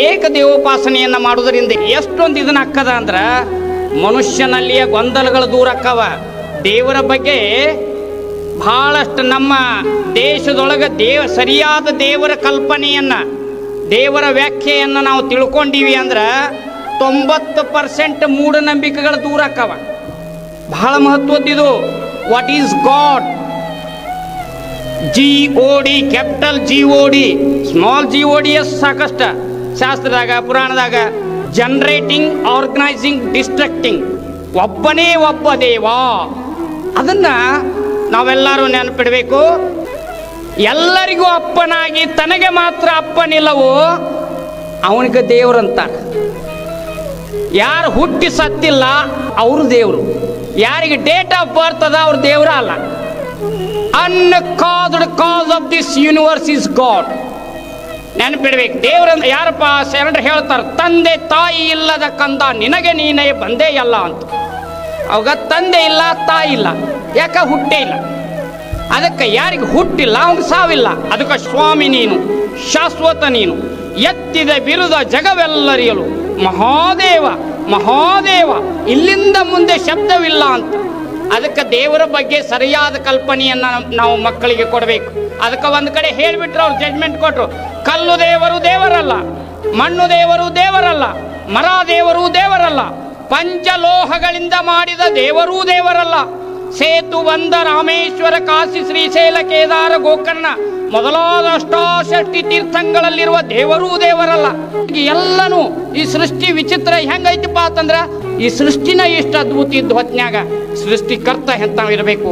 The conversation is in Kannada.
ಏಕದೇವೋಪಾಸನೆಯನ್ನು ಮಾಡುವುದರಿಂದ ಎಷ್ಟೊಂದು ಇದನ್ನ ಅಕ್ಕದ ಅಂದ್ರೆ ಮನುಷ್ಯನಲ್ಲಿಯ ಗೊಂದಲಗಳು ದೂರ ಅಕ್ಕವ. ದೇವರ ಬಗ್ಗೆ ಬಹಳಷ್ಟು ನಮ್ಮ ದೇಶದೊಳಗೆ ಸರಿಯಾದ ದೇವರ ಕಲ್ಪನೆಯನ್ನು, ದೇವರ ವ್ಯಾಖ್ಯೆಯನ್ನು ನಾವು ತಿಳ್ಕೊಂಡಿವಿ ಅಂದ್ರೆ 90% ಮೂಢನಂಬಿಕೆಗಳು ದೂರ ಅಕ್ಕವ. ಬಹಳ ಮಹತ್ವದ್ದಿದು. What is god? GOD, capital GOD, small GODS ಸಾಕಷ್ಟ ಶಾಸ್ತ್ರದಾಗ ಪುರಾಣದಾಗ. Generating, organising, destructing. ಒಬ್ಬನೇ ಒಬ್ಬ ದೇವ. ಅದನ್ನ ನಾವೆಲ್ಲರೂ ನೆನಪಿಡಬೇಕು. ಎಲ್ಲರಿಗೂ ಅಪ್ಪನಾಗಿ ತನಗೆ ಮಾತ್ರ ಅಪ್ಪನಿಲ್ಲವೋ ಅವನಿಗೆ ದೇವರಂತಾರೆ. ಯಾರು ಹುಟ್ಟಿ ಸತ್ತಿಲ್ಲ ಅವರು ದೇವರು. ಯಾರಿಗೆ ಡೇಟ್ ಆಫ್ ಬರ್ತ್ ಅದ ಅವ್ರ ದೇವರ ಅಲ್ಲ. Uncaused cause of this universe is god. ನೆನಪಿಡ್ಬೇಕು. ದೇವರಂದ್ರೆ ಯಾರಪ್ಪ? ಶರಣರು ಹೇಳ್ತಾರೆ, ತಂದೆ ತಾಯಿ ಇಲ್ಲದ ಕಂದ ನಿನಗೆ ನೀನೇ ಬಂದೇ ಅಲ್ಲ ಅಂತ. ಅವಾಗ ತಂದೆ ಇಲ್ಲ, ತಾಯಿ ಇಲ್ಲ, ಯಾಕ ಹುಟ್ಟೇ ಇಲ್ಲ. ಅದಕ್ಕೆ ಯಾರಿಗೆ ಹುಟ್ಟಿಲ್ಲ ಅವ್ನಿಗೆ ಸಾವಿಲ್ಲ. ಅದಕ್ಕೆ ಸ್ವಾಮಿ ನೀನು, ಶಾಶ್ವತ ನೀನು, ಎತ್ತಿದ ಬಿರುದ ಜಗವೆಲ್ಲರಿಯಲು ಮಹಾದೇವ ಮಹಾದೇವ, ಇಲ್ಲಿಂದ ಮುಂದೆ ಶಬ್ದವಿಲ್ಲ ಅಂತ. ಅದಕ್ಕೆ ದೇವರ ಬಗ್ಗೆ ಸರಿಯಾದ ಕಲ್ಪನೆಯನ್ನು ನಾವು ಮಕ್ಕಳಿಗೆ ಕೊಡಬೇಕು. ಅದಕ್ಕೆ ಒಂದು ಕಡೆ ಹೇಳಿಬಿಟ್ರು, ಅವ್ರು ಜಡ್ಜ್ಮೆಂಟ್ ಕೊಟ್ಟರು, ಕಲ್ಲು ದೇವರು ದೇವರಲ್ಲ, ಮಣ್ಣು ದೇವರು ದೇವರಲ್ಲ, ಮರ ದೇವರು ದೇವರಲ್ಲ, ಪಂಚಲೋಹಗಳಿಂದ ಮಾಡಿದ ದೇವರೂ ದೇವರಲ್ಲ, ಸೇತು ಬಂದ ರಾಮೇಶ್ವರ, ಕಾಶಿ, ಶ್ರೀಶೈಲ, ಕೇದಾರ, ಗೋಕರ್ಣ ಮೊದಲಾದ ಅಷ್ಟಾಷಷ್ಟಿ ತೀರ್ಥಂಗಳಲ್ಲಿರುವ ದೇವರೂ ದೇವರಲ್ಲ. ಎಲ್ಲನೂ ಈ ಸೃಷ್ಟಿ ವಿಚಿತ್ರ ಹೆಂಗೈತಿಪ್ಪ ಅಂತಂದ್ರ ಈ ಸೃಷ್ಟಿನ ಎಷ್ಟು ಅದ್ಭುತ ಇದ್ದು ಹೊತ್ನ್ಯಾಗ ಸೃಷ್ಟಿಕರ್ತ ಎಂತ ಇರಬೇಕು.